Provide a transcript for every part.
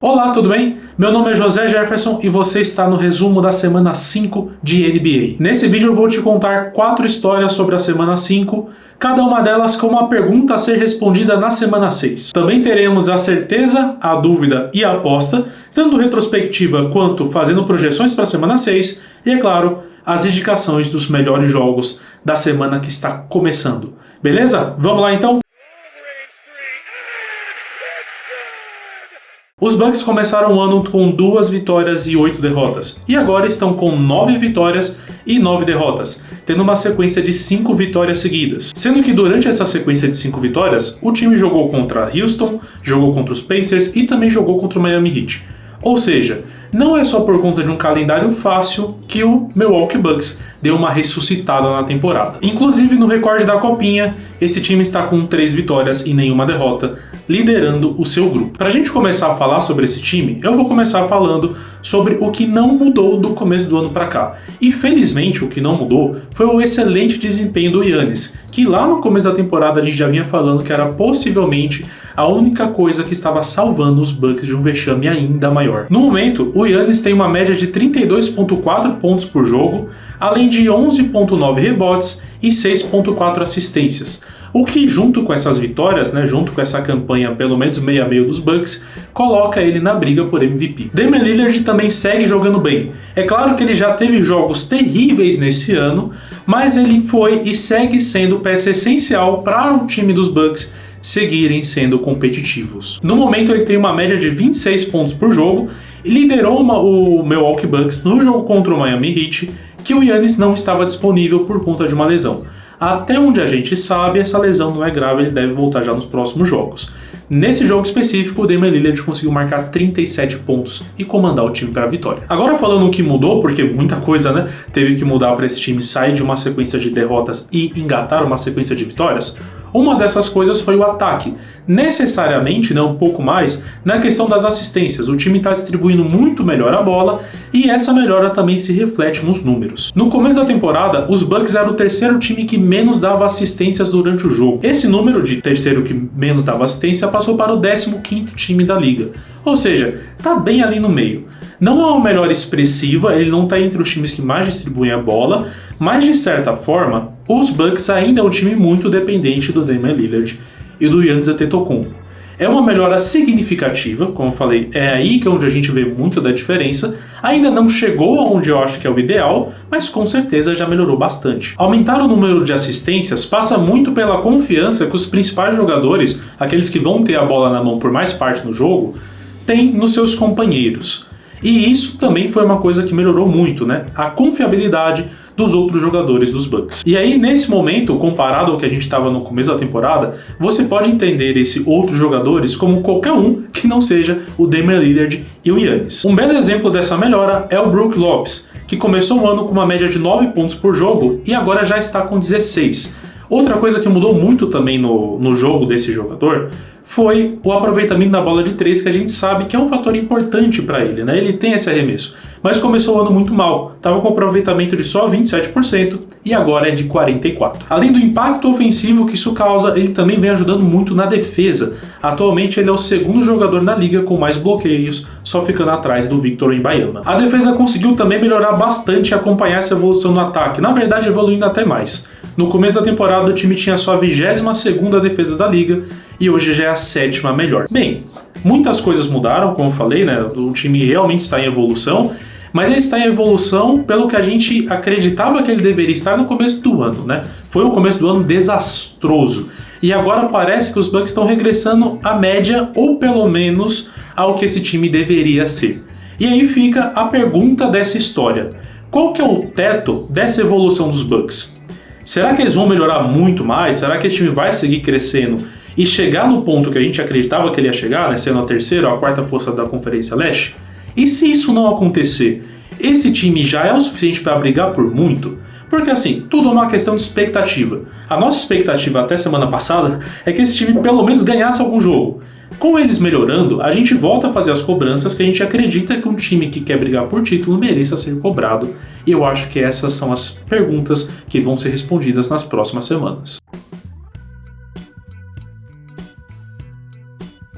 Olá, tudo bem? Meu nome é José Jefferson e você está no resumo da semana 5 de NBA. Nesse vídeo eu vou te contar 4 histórias sobre a semana 5, cada uma delas com uma pergunta a ser respondida na semana 6. Também teremos a certeza, a dúvida e a aposta, tanto retrospectiva quanto fazendo projeções para a semana 6 e, é claro, as indicações dos melhores jogos da semana que está começando. Beleza? Vamos lá então? Os Bucks começaram o ano com 2 vitórias e 8 derrotas, e agora estão com 9 vitórias e 9 derrotas, tendo uma sequência de 5 vitórias seguidas. Sendo que durante essa sequência de 5 vitórias, o time jogou contra Houston, jogou contra os Pacers e também jogou contra o Miami Heat. Ou seja, não é só por conta de um calendário fácil que o Milwaukee Bucks deu uma ressuscitada na temporada. Inclusive no recorde da Copinha, esse time está com 3 vitórias e nenhuma derrota, liderando o seu grupo. Para a gente começar a falar sobre esse time, eu vou começar falando sobre o que não mudou do começo do ano para cá. E felizmente o que não mudou foi o excelente desempenho do Giannis, que lá no começo da temporada a gente já vinha falando que era possivelmente a única coisa que estava salvando os Bucks de um vexame ainda maior. No momento, o Giannis tem uma média de 32,4 pontos por jogo, além de 11,9 rebotes e 6,4 assistências. O que, junto com essas vitórias, junto com essa campanha pelo menos meio a meio dos Bucks, coloca ele na briga por MVP. Damian Lillard também segue jogando bem. É claro que ele já teve jogos terríveis nesse ano, mas ele foi e segue sendo peça essencial para o time dos Bucks seguirem sendo competitivos. No momento ele tem uma média de 26 pontos por jogo e liderou o Milwaukee Bucks no jogo contra o Miami Heat, que o Giannis não estava disponível por conta de uma lesão. Até onde a gente sabe, essa lesão não é grave, ele deve voltar já nos próximos jogos. Nesse jogo específico, o Damian Lillard conseguiu marcar 37 pontos e comandar o time para a vitória. Agora falando o que mudou, porque muita coisa teve que mudar para esse time sair de uma sequência de derrotas e engatar uma sequência de vitórias, uma dessas coisas foi o ataque. Necessariamente, um pouco mais, na questão das assistências. O time está distribuindo muito melhor a bola e essa melhora também se reflete nos números. No começo da temporada, os Bucks eram o terceiro time que menos dava assistências durante o jogo. Esse número de terceiro que menos dava assistência passou para o 15º time da liga. Ou seja, está bem ali no meio. Não é uma melhora expressiva, ele não está entre os times que mais distribuem a bola, mas de certa forma, os Bucks ainda é um time muito dependente do Damian Lillard e do Giannis Antetokounmpo. É uma melhora significativa, como eu falei, é aí que é onde a gente vê muito da diferença. Ainda não chegou aonde eu acho que é o ideal, mas com certeza já melhorou bastante. Aumentar o número de assistências passa muito pela confiança que os principais jogadores, aqueles que vão ter a bola na mão por mais parte no jogo, têm nos seus companheiros. E isso também foi uma coisa que melhorou muito, a confiabilidade dos outros jogadores dos Bucks. E aí, nesse momento, comparado ao que a gente estava no começo da temporada, você pode entender esses outros jogadores como qualquer um que não seja o Damian Lillard e o Giannis. Um belo exemplo dessa melhora é o Brook Lopes, que começou o ano com uma média de 9 pontos por jogo e agora já está com 16. Outra coisa que mudou muito também no jogo desse jogador foi o aproveitamento da bola de 3, que a gente sabe que é um fator importante para ele, Ele tem esse arremesso, mas começou o ano muito mal, estava com aproveitamento de só 27% e agora é de 44%. Além do impacto ofensivo que isso causa, ele também vem ajudando muito na defesa. Atualmente ele é o segundo jogador na liga com mais bloqueios, só ficando atrás do Victor Wembanyama. A defesa conseguiu também melhorar bastante e acompanhar essa evolução no ataque, na verdade evoluindo até mais. No começo da temporada o time tinha só a 22ª defesa da liga e hoje já é a 7ª melhor. Bem, muitas coisas mudaram, como eu falei, o time realmente está em evolução, mas ele está em evolução pelo que a gente acreditava que ele deveria estar no começo do ano, Foi um começo do ano desastroso. E agora parece que os Bucks estão regressando à média, ou pelo menos ao que esse time deveria ser. E aí fica a pergunta dessa história. Qual que é o teto dessa evolução dos Bucks? Será que eles vão melhorar muito mais? Será que esse time vai seguir crescendo e chegar no ponto que a gente acreditava que ele ia chegar, sendo a terceira ou a quarta força da Conferência Leste? E se isso não acontecer, esse time já é o suficiente para brigar por muito? Porque assim, tudo é uma questão de expectativa. A nossa expectativa até semana passada é que esse time pelo menos ganhasse algum jogo. Com eles melhorando, a gente volta a fazer as cobranças que a gente acredita que um time que quer brigar por título mereça ser cobrado. E eu acho que essas são as perguntas que vão ser respondidas nas próximas semanas.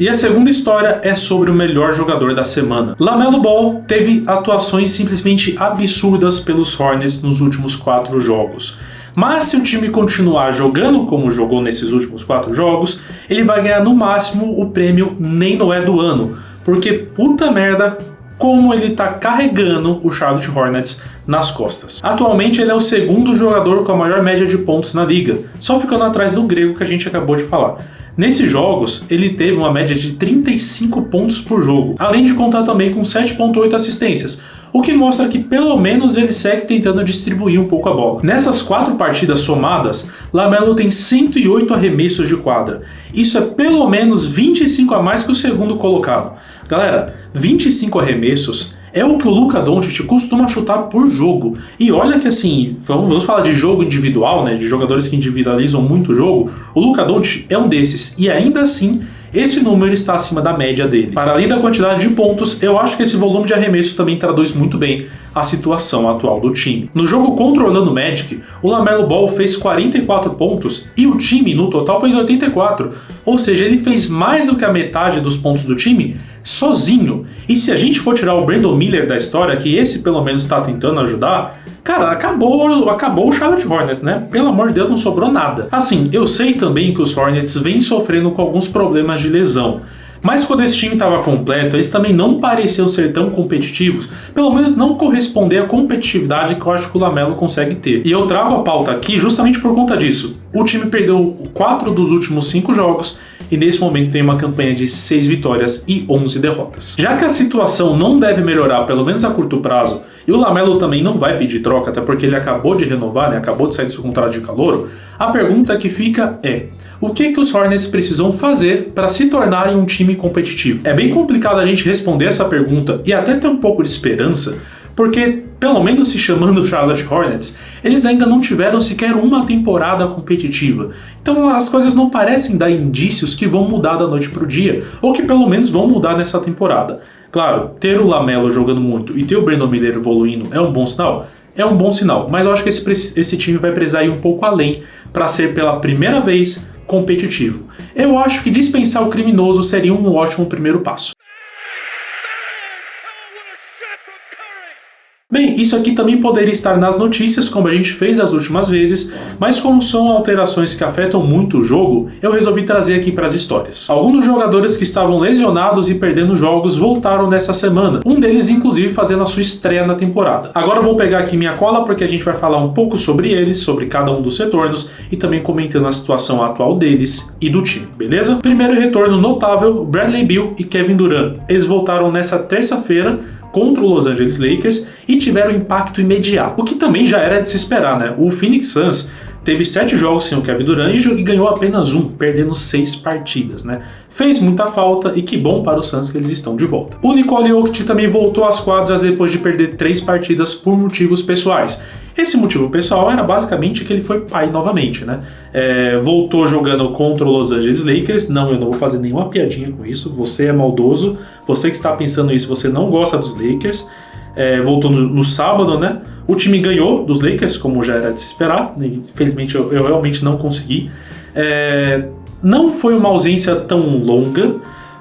E a segunda história é sobre o melhor jogador da semana. LaMelo Ball teve atuações simplesmente absurdas pelos Hornets nos últimos 4 jogos. Mas se o time continuar jogando como jogou nesses últimos 4 jogos, ele vai ganhar no máximo o prêmio Nem Não É do Ano. Porque puta merda, como ele tá carregando o Charlotte Hornets nas costas. Atualmente ele é o segundo jogador com a maior média de pontos na liga, só ficando atrás do grego que a gente acabou de falar. Nesses jogos, ele teve uma média de 35 pontos por jogo, além de contar também com 7.8 assistências, o que mostra que pelo menos ele segue tentando distribuir um pouco a bola. Nessas 4 partidas somadas, LaMelo tem 108 arremessos de quadra. Isso é pelo menos 25 a mais que o segundo colocado. Galera, 25 arremessos é o que o Luka Doncic costuma chutar por jogo. E olha que assim, vamos falar de jogo individual, né, de jogadores que individualizam muito o jogo, o Luka Doncic é um desses, e ainda assim esse número está acima da média dele. Para além da quantidade de pontos, eu acho que esse volume de arremessos também traduz muito bem a situação atual do time. No jogo contra o Orlando Magic, o LaMelo Ball fez 44 pontos e o time no total fez 84, ou seja, ele fez mais do que a metade dos pontos do time sozinho. E se a gente for tirar o Brandon Miller da história, que esse pelo menos está tentando ajudar, cara, acabou o Charlotte Hornets, né? Pelo amor de Deus, não sobrou nada. Assim, eu sei também que os Hornets vêm sofrendo com alguns problemas de lesão. Mas quando esse time estava completo, eles também não pareciam ser tão competitivos, pelo menos não corresponder à competitividade que eu acho que o LaMelo consegue ter. E eu trago a pauta aqui justamente por conta disso. O time perdeu 4 dos últimos 5 jogos e nesse momento tem uma campanha de 6 vitórias e 11 derrotas. Já que a situação não deve melhorar, pelo menos a curto prazo, e o LaMelo também não vai pedir troca, até porque ele acabou de renovar, né? Acabou de sair do seu contrato de calouro, a pergunta que fica é: o que os Hornets precisam fazer para se tornarem um time competitivo? É bem complicado a gente responder essa pergunta e até ter um pouco de esperança, porque, pelo menos se chamando Charlotte Hornets, eles ainda não tiveram sequer uma temporada competitiva. Então as coisas não parecem dar indícios que vão mudar da noite pro dia, ou que pelo menos vão mudar nessa temporada. Claro, ter o LaMelo jogando muito e ter o Brandon Miller evoluindo é um bom sinal? É um bom sinal, mas eu acho que esse time vai precisar ir um pouco além para ser pela primeira vez competitivo. Eu acho que dispensar o criminoso seria um ótimo primeiro passo. Bem, isso aqui também poderia estar nas notícias, como a gente fez as últimas vezes, mas como são alterações que afetam muito o jogo, eu resolvi trazer aqui para as histórias. Alguns dos jogadores que estavam lesionados e perdendo jogos voltaram nessa semana, um deles inclusive fazendo a sua estreia na temporada. Agora eu vou pegar aqui minha cola porque a gente vai falar um pouco sobre eles, sobre cada um dos retornos e também comentando a situação atual deles e do time, beleza? Primeiro retorno notável, Bradley Beal e Kevin Durant. Eles voltaram nessa terça-feira contra o Los Angeles Lakers e tiveram impacto imediato, o que também já era de se esperar, né? O Phoenix Suns teve 7 jogos sem o Kevin Durant e ganhou apenas 1, perdendo 6 partidas, né? Fez muita falta e que bom para os Suns que eles estão de volta. O Nikola Jokic também voltou às quadras depois de perder 3 partidas por motivos pessoais. Esse motivo pessoal era basicamente que ele foi pai novamente, né? Voltou jogando contra o Los Angeles Lakers. Não, eu não vou fazer nenhuma piadinha com isso. Você é maldoso. Você que está pensando isso, você não gosta dos Lakers. Voltou no sábado, né? O time ganhou dos Lakers, como já era de se esperar. Infelizmente eu realmente não consegui. Não foi uma ausência tão longa,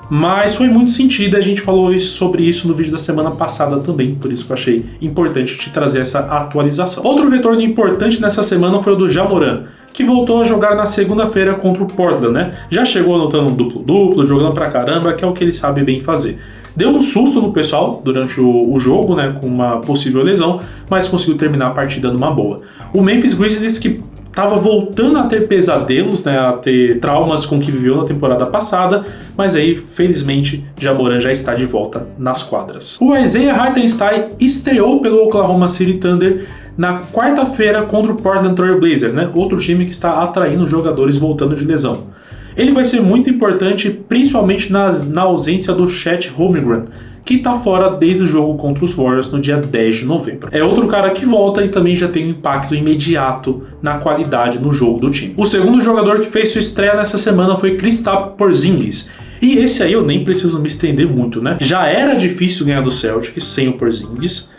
mas foi muito sentido. A gente falou sobre isso no vídeo da semana passada também, por isso que eu achei importante te trazer essa atualização. Outro retorno importante nessa semana foi o do Ja Morant, que voltou a jogar na segunda-feira contra o Portland, né? Já chegou anotando um duplo-duplo, jogando pra caramba, que é o que ele sabe bem fazer. Deu um susto no pessoal durante o jogo, né, com uma possível lesão, mas conseguiu terminar a partida numa boa. O Memphis Grizzlies, que estava voltando a ter pesadelos, né, a ter traumas com o que viveu na temporada passada, mas aí, felizmente, Ja Morant já está de volta nas quadras. O Isaiah Hartenstein estreou pelo Oklahoma City Thunder na quarta-feira contra o Portland Trail Blazers, né, outro time que está atraindo jogadores voltando de lesão. Ele vai ser muito importante, principalmente na ausência do Chet Holmgren, que está fora desde o jogo contra os Warriors no dia 10 de novembro. É outro cara que volta e também já tem um impacto imediato na qualidade no jogo do time. O segundo jogador que fez sua estreia nessa semana foi Kristaps Porzingis. E esse aí eu nem preciso me estender muito, né? Já era difícil ganhar do Celtics sem o Porzingis.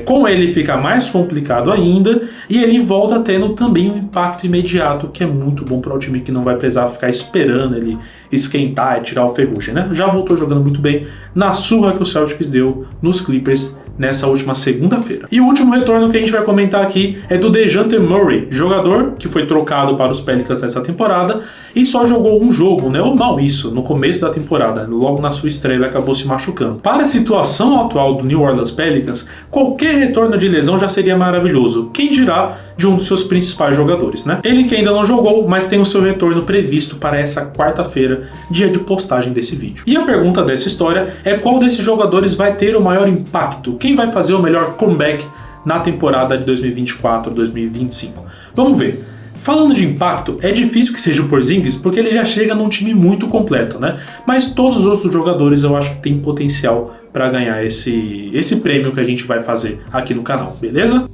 Com ele fica mais complicado ainda, e ele volta tendo também um impacto imediato, que é muito bom para o time que não vai precisar ficar esperando ele esquentar e tirar o ferrugem, né? Já voltou jogando muito bem na surra que o Celtics deu nos Clippers nessa última segunda-feira. E o último retorno que a gente vai comentar aqui é do DeJounte Murray, jogador que foi trocado para os Pelicans nessa temporada e só jogou um jogo, né? Ou mal isso, no começo da temporada, logo na sua estreia ele acabou se machucando. Para a situação atual do New Orleans Pelicans, qualquer retorno de lesão já seria maravilhoso, quem dirá de um dos seus principais jogadores, né? Ele que ainda não jogou, mas tem o seu retorno previsto para essa quarta-feira, dia de postagem desse vídeo. E a pergunta dessa história é qual desses jogadores vai ter o maior impacto? Quem vai fazer o melhor comeback na temporada de 2024-2025? Vamos ver. Falando de impacto, é difícil que seja o Porzingis porque ele já chega num time muito completo, né? Mas todos os outros jogadores eu acho que tem potencial para ganhar esse prêmio que a gente vai fazer aqui no canal, beleza?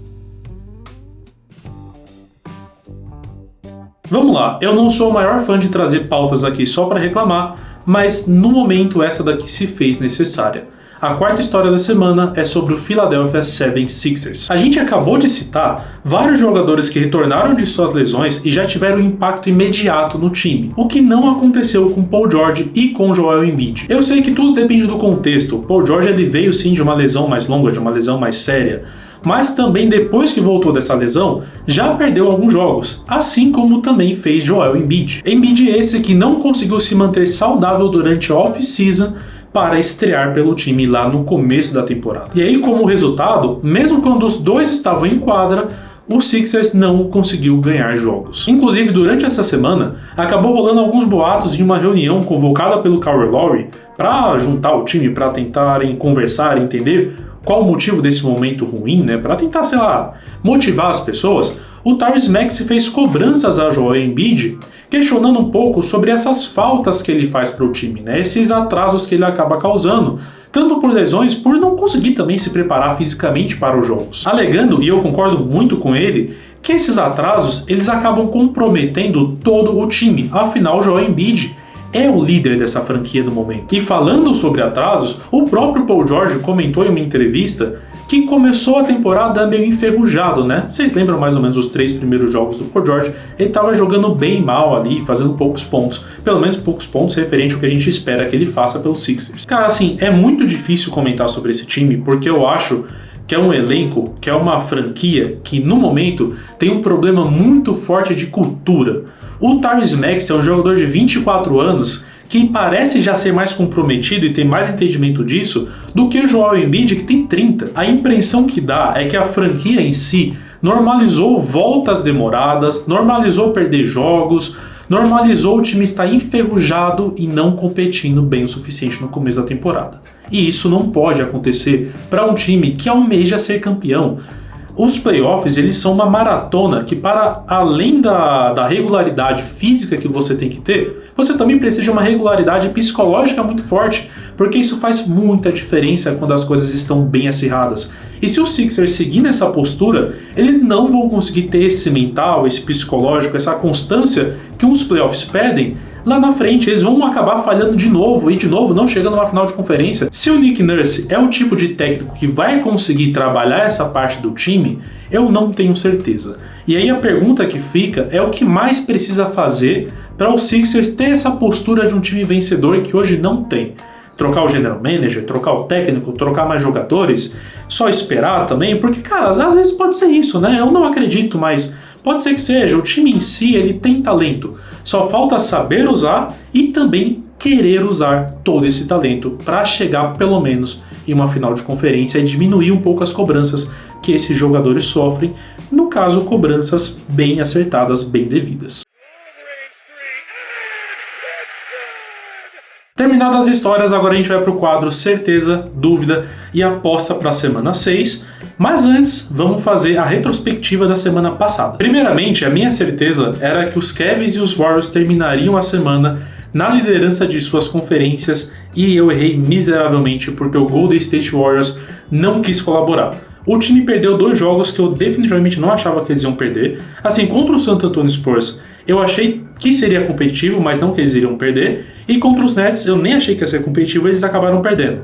Vamos lá, eu não sou o maior fã de trazer pautas aqui só para reclamar, mas no momento essa daqui se fez necessária. A quarta história da semana é sobre o Philadelphia 76ers. A gente acabou de citar vários jogadores que retornaram de suas lesões e já tiveram um impacto imediato no time, o que não aconteceu com Paul George e com Joel Embiid. Eu sei que tudo depende do contexto. O Paul George ele veio sim de uma lesão mais longa, de uma lesão mais séria, mas também depois que voltou dessa lesão, já perdeu alguns jogos, assim como também fez Joel Embiid. Embiid esse que não conseguiu se manter saudável durante a off-season para estrear pelo time lá no começo da temporada. E aí, como resultado, mesmo quando os dois estavam em quadra, o Sixers não conseguiu ganhar jogos. Inclusive, durante essa semana, acabou rolando alguns boatos de uma reunião convocada pelo Kyle Lowry para juntar o time, para tentarem conversar, entender qual o motivo desse momento ruim, né? Para tentar, sei lá, motivar as pessoas. O Tyrese Maxey fez cobranças a Joel Embiid, questionando um pouco sobre essas faltas que ele faz para o time, né? Esses atrasos que ele acaba causando, tanto por lesões, por não conseguir também se preparar fisicamente para os jogos. Alegando, e eu concordo muito com ele, que esses atrasos eles acabam comprometendo todo o time. Afinal, o Joel Embiid é o líder dessa franquia no momento. E falando sobre atrasos, o próprio Paul George comentou em uma entrevista que começou a temporada meio enferrujado, né? Vocês lembram mais ou menos os 3 primeiros jogos do Paul George? Ele estava jogando bem mal ali, fazendo poucos pontos. Pelo menos poucos pontos referente ao que a gente espera que ele faça pelos Sixers. Cara, assim, é muito difícil comentar sobre esse time, porque eu acho que é um elenco, que é uma franquia que no momento tem um problema muito forte de cultura. O Tyrese Maxey é um jogador de 24 anos que parece já ser mais comprometido e ter mais entendimento disso do que o Joel Embiid, que tem 30. A impressão que dá é que a franquia em si normalizou voltas demoradas, normalizou perder jogos, normalizou o time estar enferrujado e não competindo bem o suficiente no começo da temporada. E isso não pode acontecer para um time que almeja ser campeão. Os playoffs, eles são uma maratona que, para além da regularidade física que você tem que ter, você também precisa de uma regularidade psicológica muito forte, porque isso faz muita diferença quando as coisas estão bem acirradas. E se o Sixers seguir nessa postura, eles não vão conseguir ter esse mental, esse psicológico, essa constância que uns playoffs pedem. Lá na frente eles vão acabar falhando de novo e de novo não chegando numa final de conferência. Se o Nick Nurse é o tipo de técnico que vai conseguir trabalhar essa parte do time, eu não tenho certeza. E aí a pergunta que fica é o que mais precisa fazer para o Sixers ter essa postura de um time vencedor que hoje não tem. Trocar o general manager, trocar o técnico, trocar mais jogadores, só esperar também, porque, cara, às vezes pode ser isso, né? Eu não acredito, mas pode ser que seja. O time em si, ele tem talento. Só falta saber usar e também querer usar todo esse talento para chegar pelo menos em uma final de conferência e diminuir um pouco as cobranças que esses jogadores sofrem, no caso, cobranças bem acertadas, bem devidas. Terminadas as histórias, agora a gente vai para o quadro Certeza, Dúvida e Aposta para a semana 6. Mas antes, vamos fazer a retrospectiva da semana passada. Primeiramente, a minha certeza era que os Cavs e os Warriors terminariam a semana na liderança de suas conferências e eu errei miseravelmente porque o Golden State Warriors não quis colaborar. O time perdeu 2 jogos que eu definitivamente não achava que eles iam perder. Assim, contra o San Antonio Spurs, eu achei que seria competitivo, mas não que eles iriam perder. E contra os Nets, eu nem achei que ia ser competitivo, eles acabaram perdendo.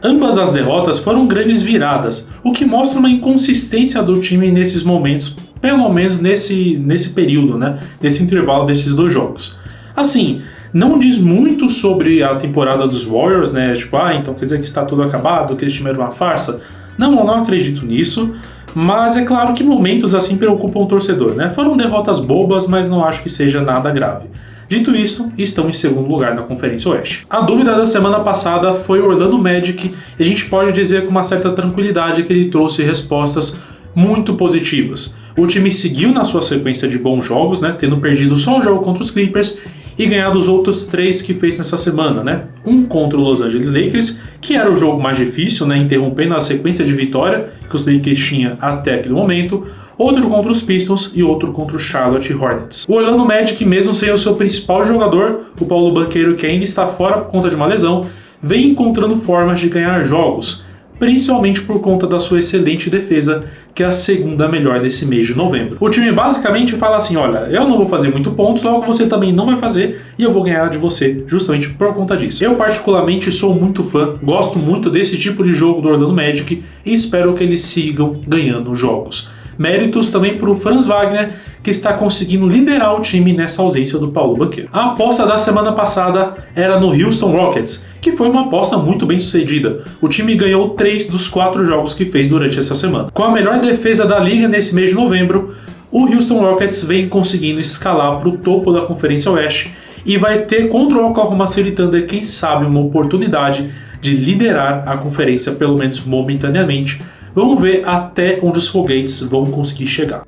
Ambas as derrotas foram grandes viradas, o que mostra uma inconsistência do time nesses momentos, pelo menos nesse período, né? Nesse intervalo desses dois jogos. Assim, não diz muito sobre a temporada dos Warriors, né? Tipo, então quer dizer que está tudo acabado, que esse time era uma farsa. Não, eu não acredito nisso, mas é claro que momentos assim preocupam o torcedor, né? Foram derrotas bobas, mas não acho que seja nada grave. Dito isso, estão em segundo lugar na Conferência Oeste. A dúvida da semana passada foi o Orlando Magic, e a gente pode dizer com uma certa tranquilidade que ele trouxe respostas muito positivas. O time seguiu na sua sequência de bons jogos, né, tendo perdido só um jogo contra os Clippers e ganhado os outros 3 que fez nessa semana, né? Um contra o Los Angeles Lakers, que era o jogo mais difícil, né, interrompendo a sequência de vitória que os Lakers tinham até aquele momento. Outro contra os Pistons e outro contra o Charlotte Hornets. O Orlando Magic, mesmo sem o seu principal jogador, o Paulo Banchero, que ainda está fora por conta de uma lesão, vem encontrando formas de ganhar jogos, principalmente por conta da sua excelente defesa, que é a segunda melhor desse mês de novembro. O time basicamente fala assim, olha, eu não vou fazer muito pontos, logo você também não vai fazer, e eu vou ganhar de você justamente por conta disso. Eu particularmente sou muito fã, gosto muito desse tipo de jogo do Orlando Magic e espero que eles sigam ganhando jogos. Méritos também para o Franz Wagner, que está conseguindo liderar o time nessa ausência do Paulo Banchero. A aposta da semana passada era no Houston Rockets, que foi uma aposta muito bem sucedida. O time ganhou 3 dos 4 jogos que fez durante essa semana. Com a melhor defesa da liga nesse mês de novembro, o Houston Rockets vem conseguindo escalar para o topo da Conferência Oeste e vai ter contra o Oklahoma City Thunder, quem sabe, uma oportunidade de liderar a conferência, pelo menos momentaneamente. Vamos ver até onde os foguetes vão conseguir chegar.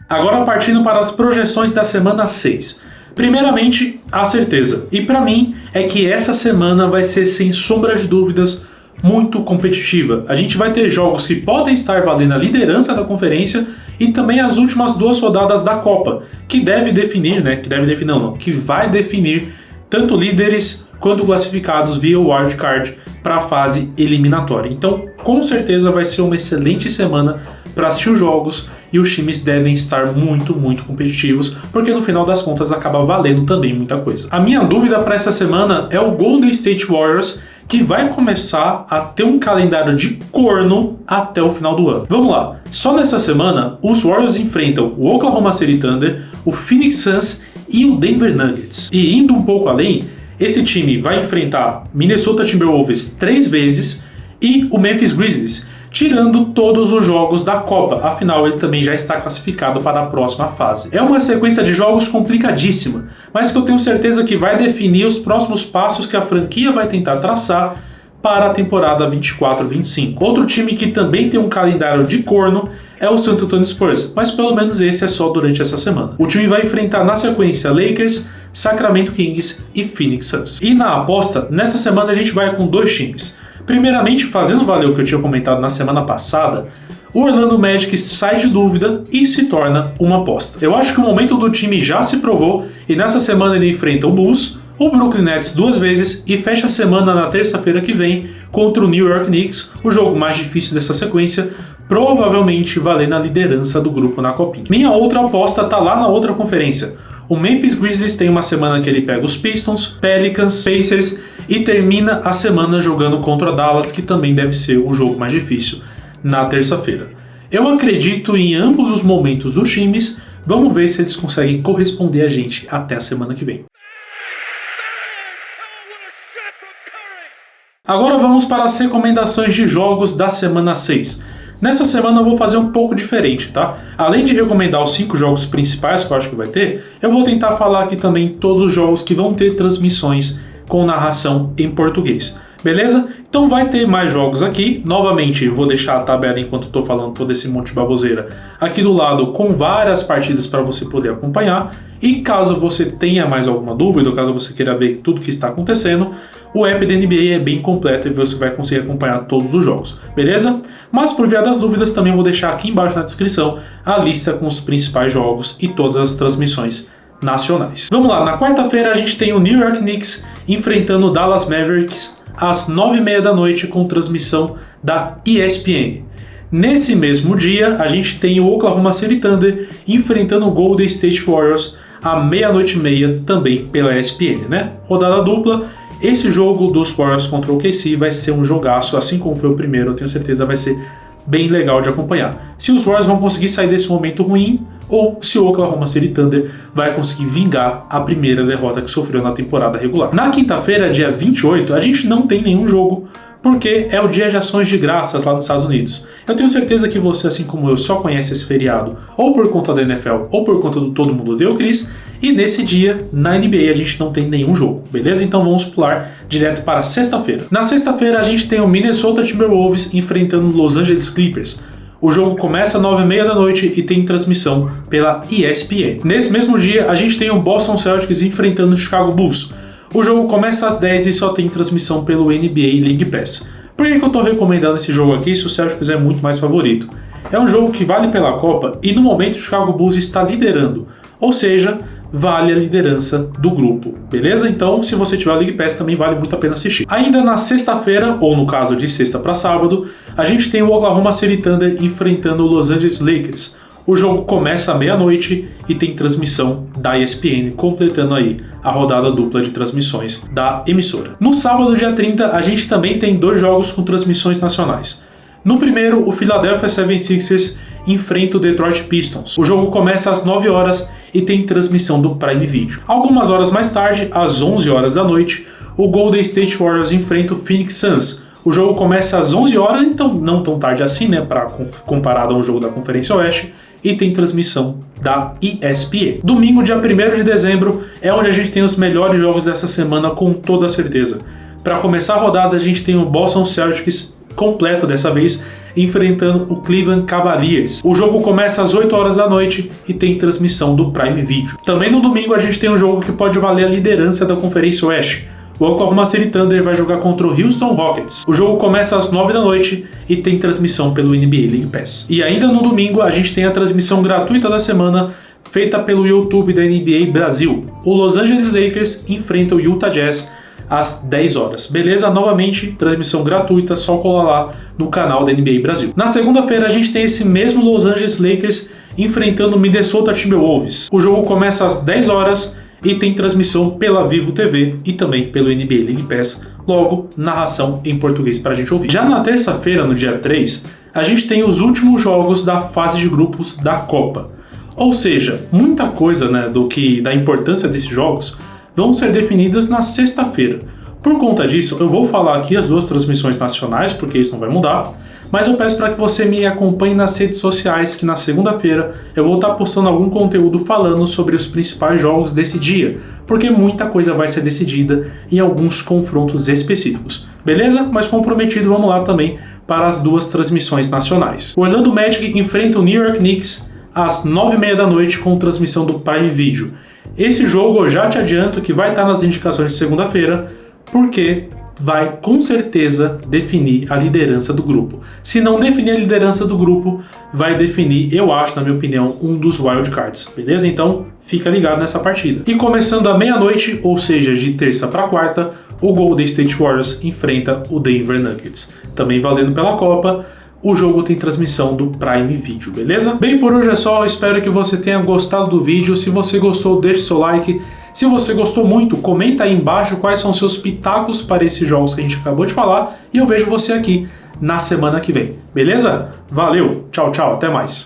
Agora partindo para as projeções da semana 6. Primeiramente, a certeza. E para mim é que essa semana vai ser, sem sombra de dúvidas, muito competitiva. A gente vai ter jogos que podem estar valendo a liderança da conferência e também as últimas 2 rodadas da Copa, que deve definir, né? Que vai definir tanto líderes quanto classificados via wildcard para a fase eliminatória. Então, com certeza vai ser uma excelente semana para assistir os jogos e os times devem estar muito competitivos, porque no final das contas acaba valendo também muita coisa. A minha dúvida para essa semana é o Golden State Warriors, que vai começar a ter um calendário de corno até o final do ano. Vamos lá, só nessa semana os Warriors enfrentam o Oklahoma City Thunder, o Phoenix Suns e o Denver Nuggets. E indo um pouco além, esse time vai enfrentar Minnesota Timberwolves 3 vezes e o Memphis Grizzlies, tirando todos os jogos da Copa, afinal ele também já está classificado para a próxima fase. É uma sequência de jogos complicadíssima, mas que eu tenho certeza que vai definir os próximos passos que a franquia vai tentar traçar para a temporada 24-25. Outro time que também tem um calendário de corno é o San Antonio Spurs, mas pelo menos esse é só durante essa semana. O time vai enfrentar na sequência Lakers, Sacramento Kings e Phoenix Suns. E na aposta, nessa semana a gente vai com 2 times. Primeiramente, fazendo valer o que eu tinha comentado na semana passada, o Orlando Magic sai de dúvida e se torna uma aposta. Eu acho que o momento do time já se provou e nessa semana ele enfrenta o Bulls, o Brooklyn Nets 2 vezes e fecha a semana na terça-feira que vem contra o New York Knicks, o jogo mais difícil dessa sequência, provavelmente valendo a liderança do grupo na Copinha. Minha outra aposta tá lá na outra conferência. O Memphis Grizzlies tem uma semana que ele pega os Pistons, Pelicans, Pacers e termina a semana jogando contra Dallas, que também deve ser o jogo mais difícil na terça-feira. Eu acredito em ambos os momentos dos times, vamos ver se eles conseguem corresponder a gente até a semana que vem. Agora vamos para as recomendações de jogos da semana 6. Nessa semana eu vou fazer um pouco diferente, tá? Além de recomendar os 5 jogos principais que eu acho que vai ter, eu vou tentar falar aqui também todos os jogos que vão ter transmissões com narração em português. Beleza? Então vai ter mais jogos aqui. Novamente, vou deixar a tabela enquanto estou falando todo esse monte de baboseira aqui do lado com várias partidas para você poder acompanhar. E caso você tenha mais alguma dúvida, ou caso você queira ver tudo que está acontecendo, o app da NBA é bem completo e você vai conseguir acompanhar todos os jogos, beleza? Mas por via das dúvidas, também vou deixar aqui embaixo na descrição a lista com os principais jogos e todas as transmissões nacionais. Vamos lá, na quarta-feira a gente tem o New York Knicks enfrentando o Dallas Mavericks às 9h30 da noite com transmissão da ESPN. Nesse mesmo dia, a gente tem o Oklahoma City Thunder enfrentando o Golden State Warriors à 00:30 também pela ESPN, né? Rodada dupla esse jogo dos Warriors contra o OKC vai ser um jogaço, assim como foi o primeiro, eu tenho certeza vai ser bem legal de acompanhar. Se os Warriors vão conseguir sair desse momento ruim, ou se o Oklahoma City Thunder vai conseguir vingar a primeira derrota que sofreu na temporada regular. Na quinta-feira, dia 28, a gente não tem nenhum jogo, porque é o dia de ações de graças lá nos Estados Unidos. Eu tenho certeza que você, assim como eu, só conhece esse feriado ou por conta da NFL ou por conta do Todo Mundo Odeia o Chris, e nesse dia, na NBA, a gente não tem nenhum jogo, beleza? Então vamos pular direto para sexta-feira. Na sexta-feira, a gente tem o Minnesota Timberwolves enfrentando o Los Angeles Clippers. O jogo começa às 9h30 da noite e tem transmissão pela ESPN. Nesse mesmo dia, a gente tem o Boston Celtics enfrentando o Chicago Bulls. O jogo começa às 10h e só tem transmissão pelo NBA League Pass. Por que eu estou recomendando esse jogo aqui se o Celtics é muito mais favorito? É um jogo que vale pela Copa e no momento o Chicago Bulls está liderando, ou seja, vale a liderança do grupo, beleza? Então, se você tiver o League Pass, também vale muito a pena assistir. Ainda na sexta-feira, ou no caso de sexta para sábado, a gente tem o Oklahoma City Thunder enfrentando o Los Angeles Lakers. O jogo começa à meia-noite e tem transmissão da ESPN, completando aí a rodada dupla de transmissões da emissora. No sábado, dia 30, a gente também tem 2 jogos com transmissões nacionais. No primeiro, o Philadelphia 76ers enfrenta o Detroit Pistons. O jogo começa às 9h e tem transmissão do Prime Video. Algumas horas mais tarde, às 11h da noite, o Golden State Warriors enfrenta o Phoenix Suns. O jogo começa às 11h, então não tão tarde assim, né, comparado a um jogo da Conferência Oeste, e tem transmissão da ESPN. Domingo, dia 1º de dezembro, é onde a gente tem os melhores jogos dessa semana, com toda certeza. Para começar a rodada, a gente tem o Boston Celtics completo dessa vez, enfrentando o Cleveland Cavaliers. O jogo começa às 8h da noite e tem transmissão do Prime Video. Também no domingo a gente tem um jogo que pode valer a liderança da Conferência Oeste. O Oklahoma City Thunder vai jogar contra o Houston Rockets. O jogo começa às 9h da noite e tem transmissão pelo NBA League Pass. E ainda no domingo a gente tem a transmissão gratuita da semana feita pelo YouTube da NBA Brasil. O Los Angeles Lakers enfrenta o Utah Jazz às 10h. Beleza? Novamente, transmissão gratuita, só colar lá no canal da NBA Brasil. Na segunda-feira a gente tem esse mesmo Los Angeles Lakers enfrentando o Minnesota Timberwolves. O jogo começa às 10h e tem transmissão pela Vivo TV e também pelo NBA League Pass, logo narração em português para a gente ouvir. Já na terça-feira, no dia 3, a gente tem os últimos jogos da fase de grupos da Copa. Ou seja, muita coisa, né, da importância desses jogos vão ser definidas na sexta-feira. Por conta disso, eu vou falar aqui as 2 transmissões nacionais, porque isso não vai mudar, mas eu peço para que você me acompanhe nas redes sociais, que na segunda-feira eu vou estar postando algum conteúdo falando sobre os principais jogos desse dia, porque muita coisa vai ser decidida em alguns confrontos específicos. Beleza? Mas comprometido, vamos lá também para as 2 transmissões nacionais. O Orlando Magic enfrenta o New York Knicks às 9h30 da noite com transmissão do Prime Video. Esse jogo eu já te adianto que vai estar nas indicações de segunda-feira, porque vai com certeza definir a liderança do grupo. Se não definir a liderança do grupo, vai definir, eu acho, na minha opinião, um dos wildcards, beleza? Então fica ligado nessa partida. E começando à meia-noite, ou seja, de terça para quarta, o Golden State Warriors enfrenta o Denver Nuggets. Também valendo pela Copa, o jogo tem transmissão do Prime Video, beleza? Bem, por hoje é só, espero que você tenha gostado do vídeo. Se você gostou, deixe seu like. Se você gostou muito, comenta aí embaixo quais são seus pitacos para esses jogos que a gente acabou de falar. E eu vejo você aqui na semana que vem, beleza? Valeu, tchau, tchau, até mais.